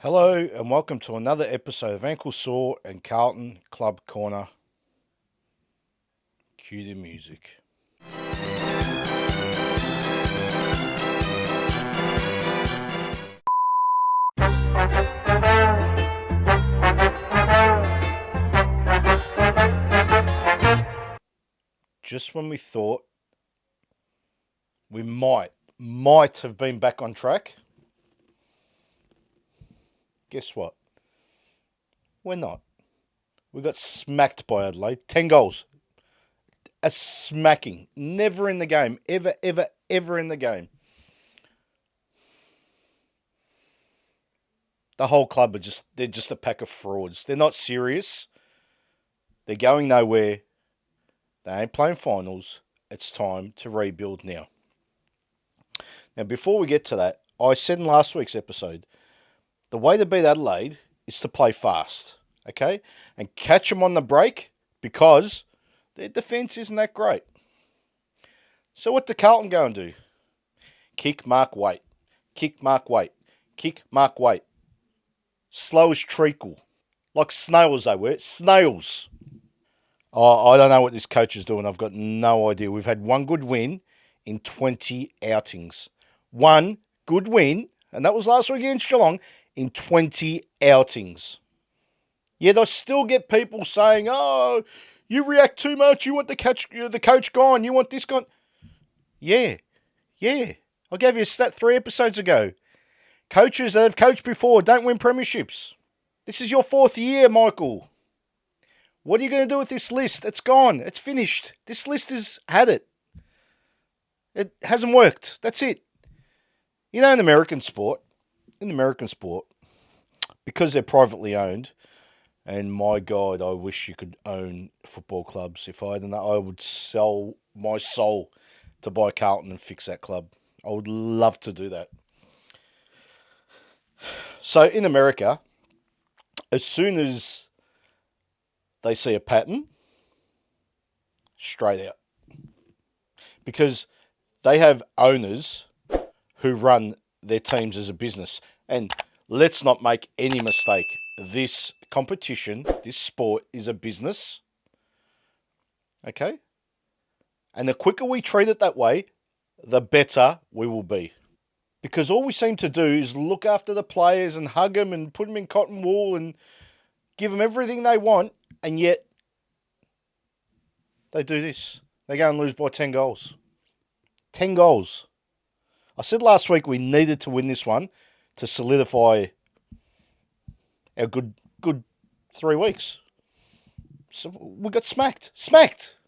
Hello and welcome to another episode of Ankle Sore and Carlton Club Corner. Cue the music. Just when we thought we might have been back on track, guess what? We're not. We got smacked by Adelaide. 10 goals. A smacking. Never in the game. Ever in the game. The whole club they're just a pack of frauds. They're not serious. They're going nowhere. They ain't playing finals. It's time to rebuild now. Now, before we get to that, I said in last week's episode, the way to beat Adelaide is to play fast, okay? And catch them on the break because their defence isn't that great. So what do Carlton go and do? Kick, mark, wait. Kick, mark, wait. Kick, mark, wait. Slow as treacle. Like snails they were. Snails. Oh, I don't know what this coach is doing. I've got no idea. We've had one good win in 20 outings. One good win, and that was last week against Geelong, in 20 outings. Yet I still get people saying, oh, you react too much. You want the coach gone. You want this gone. Yeah. I gave you a stat 3 episodes ago. Coaches that have coached before don't win premierships. This is your 4th year, Michael. What are you going to do with this list? It's gone. It's finished. This list has had it. It hasn't worked. That's it. You know, in American sport, because they're privately owned, and my God, I wish you could own football clubs. If I had enough, I would sell my soul to buy Carlton and fix that club. I would love to do that. So in America, as soon as they see a pattern, straight out. Because they have owners who run their teams as a business. And let's not make any mistake. This competition, this sport is a business. Okay? And the quicker we treat it that way, the better we will be. Because all we seem to do is look after the players and hug them and put them in cotton wool and give them everything they want. And yet, they do this. They go and lose by 10 goals. 10 goals. I said last week we needed to win this one to solidify our good 3 weeks. So we got smacked. Smacked.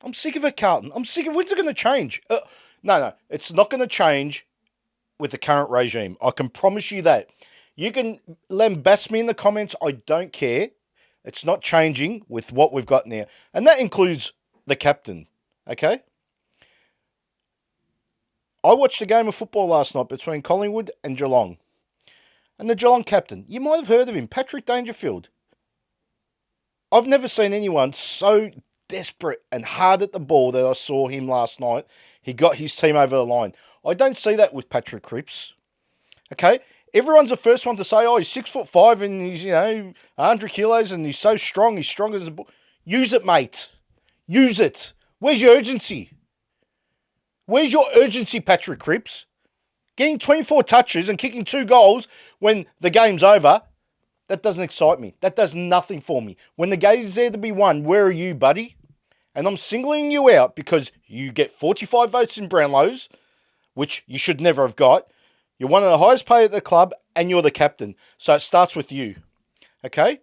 I'm sick of it, Carlton. I'm sick of it. When's it going to change? No. It's not going to change with the current regime. I can promise you that. You can lambast me in the comments. I don't care. It's not changing with what we've got now. And that includes the captain. Okay? I watched a game of football last night between Collingwood and Geelong. And the Geelong captain, you might have heard of him, Patrick Dangerfield. I've never seen anyone so desperate and hard at the ball that I saw him last night. He got his team over the line. I don't see that with Patrick Cripps. Okay? Everyone's the first one to say, oh, he's 6'5" and he's, 100 kilos and he's so strong. He's strong as a bull. Use it, mate. Use it. Where's your urgency? Where's your urgency, Patrick Cripps? Getting 24 touches and kicking 2 goals when the game's over, that doesn't excite me. That does nothing for me. When the game's there to be won, where are you, buddy? And I'm singling you out because you get 45 votes in Brownlows, which you should never have got. You're one of the highest paid at the club and you're the captain. So it starts with you. Okay?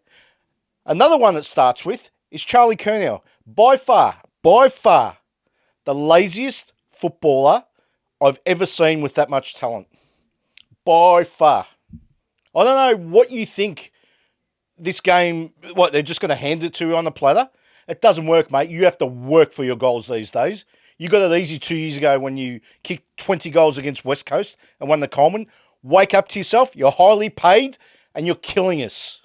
Another one that starts with is Charlie Curnow. By far, the laziest footballer I've ever seen with that much talent. By far. I don't know what you think this game, they're just going to hand it to you on a platter? It doesn't work, mate. You have to work for your goals these days. You got it easy 2 years ago when you kicked 20 goals against West Coast and won the Coleman. Wake up to yourself. You're highly paid and you're killing us.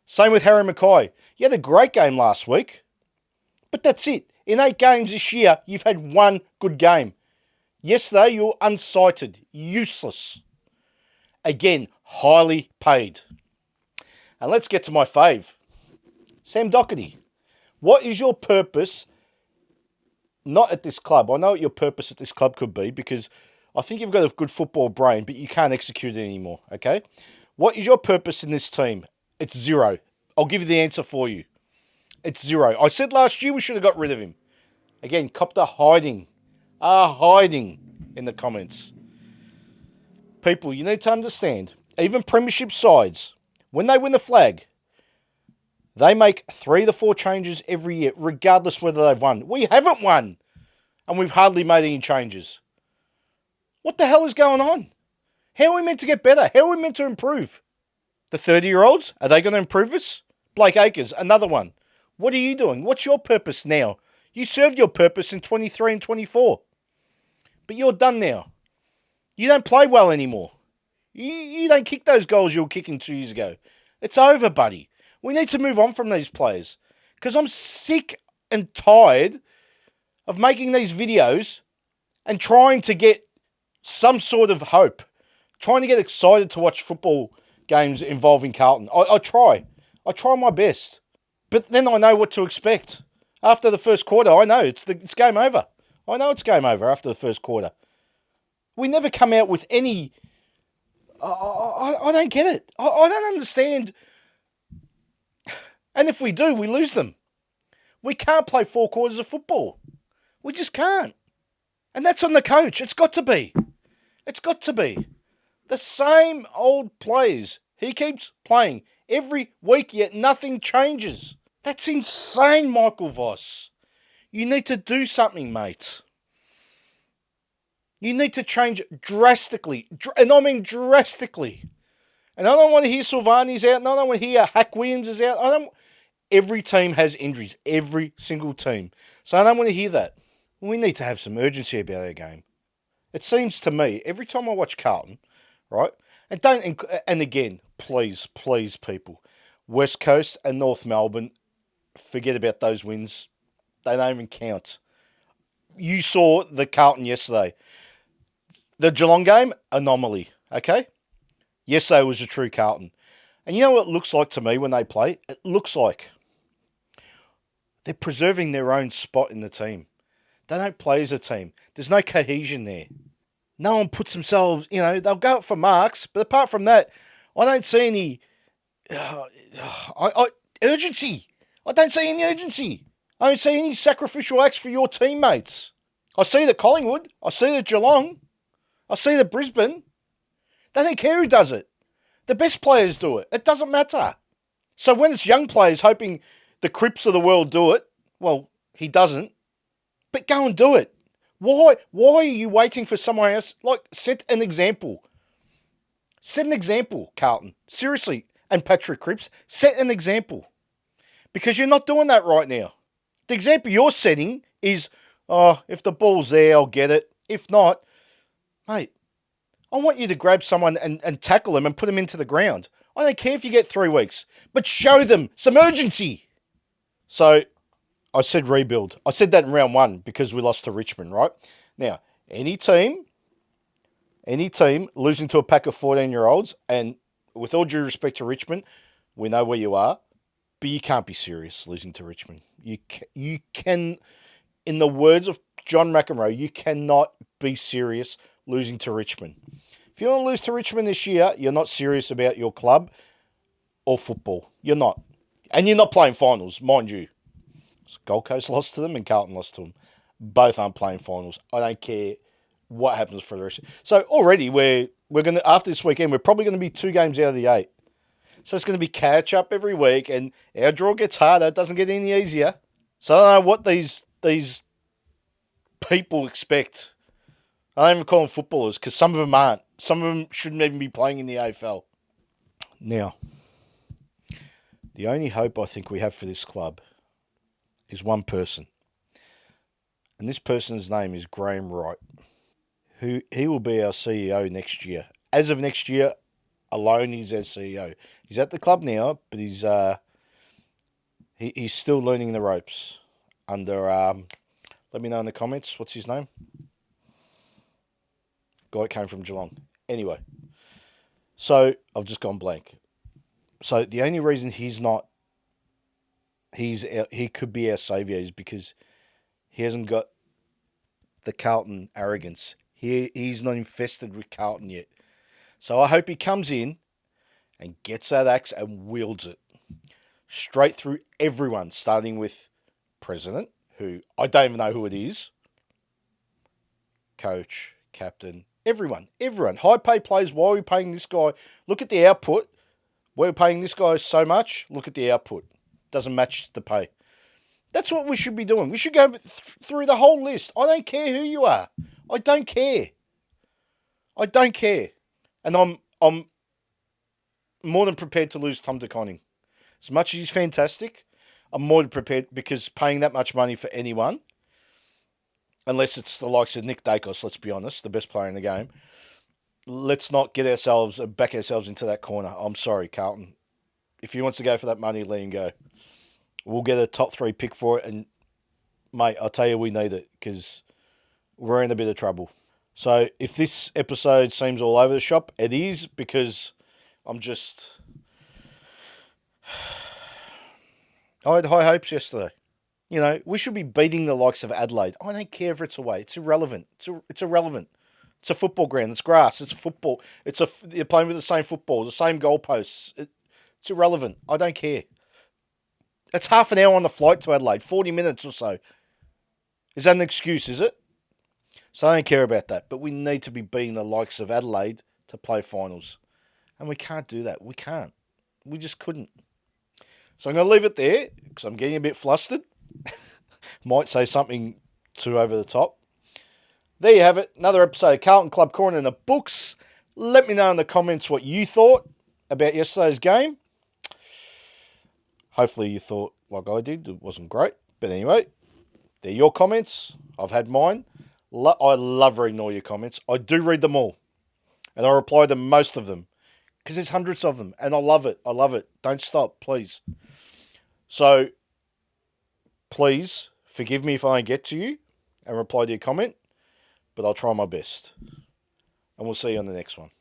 Same with Harry Mackay. You had a great game last week, but that's it. In 8 games this year, you've had 1 good game. Yesterday, you were unsighted, useless. Again, highly paid. And let's get to my fave. Sam Doherty. What is your purpose? Not at this club. I know what your purpose at this club could be because I think you've got a good football brain, but you can't execute it anymore, okay? What is your purpose in this team? It's zero. I'll give you the answer for you. It's zero. I said last year we should have got rid of him. Again, Copter hiding in the comments. People, you need to understand, even premiership sides, when they win the flag, they make 3 to 4 changes every year, regardless whether they've won. We haven't won, and we've hardly made any changes. What the hell is going on? How are we meant to get better? How are we meant to improve? The 30-year-olds, are they going to improve us? Blake Acres, another one. What are you doing? What's your purpose now? You served your purpose in 23 and 24. But you're done now. You don't play well anymore. You don't kick those goals you were kicking 2 years ago. It's over, buddy. We need to move on from these players. Because I'm sick and tired of making these videos and trying to get some sort of hope. Trying to get excited to watch football games involving Carlton. I try. I try my best. But then I know what to expect. After the first quarter, I know it's game over. I know it's game over after the first quarter. We never come out with any... I don't get it. I don't understand. And if we do, we lose them. We can't play 4 quarters of football. We just can't. And that's on the coach. It's got to be. It's got to be. The same old players. He keeps playing every week, yet nothing changes. That's insane, Michael Voss. You need to do something, mate. You need to change drastically. And I mean drastically. And I don't want to hear Silvani's out. And I don't want to hear Hack Williams is out. Every team has injuries. Every single team. So I don't want to hear that. We need to have some urgency about our game. It seems to me, every time I watch Carlton, right? And again, please, people. West Coast and North Melbourne, forget about those wins. They don't even count. You saw the Carlton yesterday. The Geelong game, anomaly, okay? Yesterday was a true Carlton. And you know what it looks like to me when they play? It looks like they're preserving their own spot in the team. They don't play as a team. There's no cohesion there. No one puts themselves, they'll go up for marks, but apart from that, I don't see any urgency. I don't see any urgency. I don't see any sacrificial acts for your teammates. I see the Collingwood. I see the Geelong. I see the Brisbane. They don't care who does it. The best players do it. It doesn't matter. So when it's young players hoping the Cripps of the world do it, well, he doesn't. But go and do it. Why are you waiting for someone else? Set an example. Set an example, Carlton. Seriously. And Patrick Cripps, set an example. Because you're not doing that right now. The example you're setting is, if the ball's there, I'll get it. If not, mate, I want you to grab someone and tackle them and put them into the ground. I don't care if you get 3 weeks, but show them some urgency. So, I said rebuild. I said that in round 1 because we lost to Richmond, right? Now, any team losing to a pack of 14-year-olds, and with all due respect to Richmond, we know where you are, but you can't be serious losing to Richmond. You can, in the words of John McEnroe, you cannot be serious losing to Richmond. If you want to lose to Richmond this year, you're not serious about your club or football. You're not. And you're not playing finals, mind you. Gold Coast lost to them and Carlton lost to them. Both aren't playing finals. I don't care what happens for the rest. So already we're going to, after this weekend, we're probably going to be 2 games out of the 8. So it's going to be catch up every week, and our draw gets harder. It doesn't get any easier. So I don't know what these people expect. I don't even call them footballers because some of them aren't. Some of them shouldn't even be playing in the AFL. Now, the only hope I think we have for this club is one person. And this person's name is Graham Wright. He will be our CEO next year. As of next year alone, he's our CEO. He's at the club now, but he's still learning the ropes under, let me know in the comments, what's his name? Guy came from Geelong. Anyway, So I've just gone blank. So the only reason he could be our saviour is because he hasn't got the Carlton arrogance. He's not infested with Carlton yet. So I hope he comes in and gets that axe and wields it straight through everyone, starting with president, who I don't even know who it is, coach, captain, everyone. High paid players. Why are we paying this guy? Look at the output. We're paying this guy so much. Look at the output. Doesn't match the pay. That's what we should be doing. We should go through the whole list. I don't care who you are. I don't care. And I'm more than prepared to lose Tom De Koning. As much as he's fantastic, I'm more than prepared, because paying that much money for anyone, unless it's the likes of Nick Dacos, let's be honest, the best player in the game, let's not back ourselves into that corner. I'm sorry, Carlton. If he wants to go for that money, let him go. We'll get a top 3 pick for it, and mate, I'll tell you, we need it, because we're in a bit of trouble. So if this episode seems all over the shop, it is, because I'm just... I had high hopes yesterday. You know, we should be beating the likes of Adelaide. I don't care if it's away. It's irrelevant. It's irrelevant. It's a football ground. It's grass. It's football. You're playing with the same football, the same goalposts. It's irrelevant. I don't care. It's half an hour on the flight to Adelaide, 40 minutes or so. Is that an excuse, is it? So I don't care about that. But we need to be beating the likes of Adelaide to play finals. And we can't do that. We can't. We just couldn't. So I'm going to leave it there, because I'm getting a bit flustered. Might say something too over the top. There you have it. Another episode of Carlton Club Corner in the books. Let me know in the comments what you thought about yesterday's game. Hopefully you thought like I did. It wasn't great. But anyway, they're your comments. I've had mine. I love reading all your comments. I do read them all. And I reply to most of them, because there's hundreds of them. And I love it. Don't stop, please. So, please forgive me if I don't get to you and reply to your comment. But I'll try my best. And we'll see you on the next one.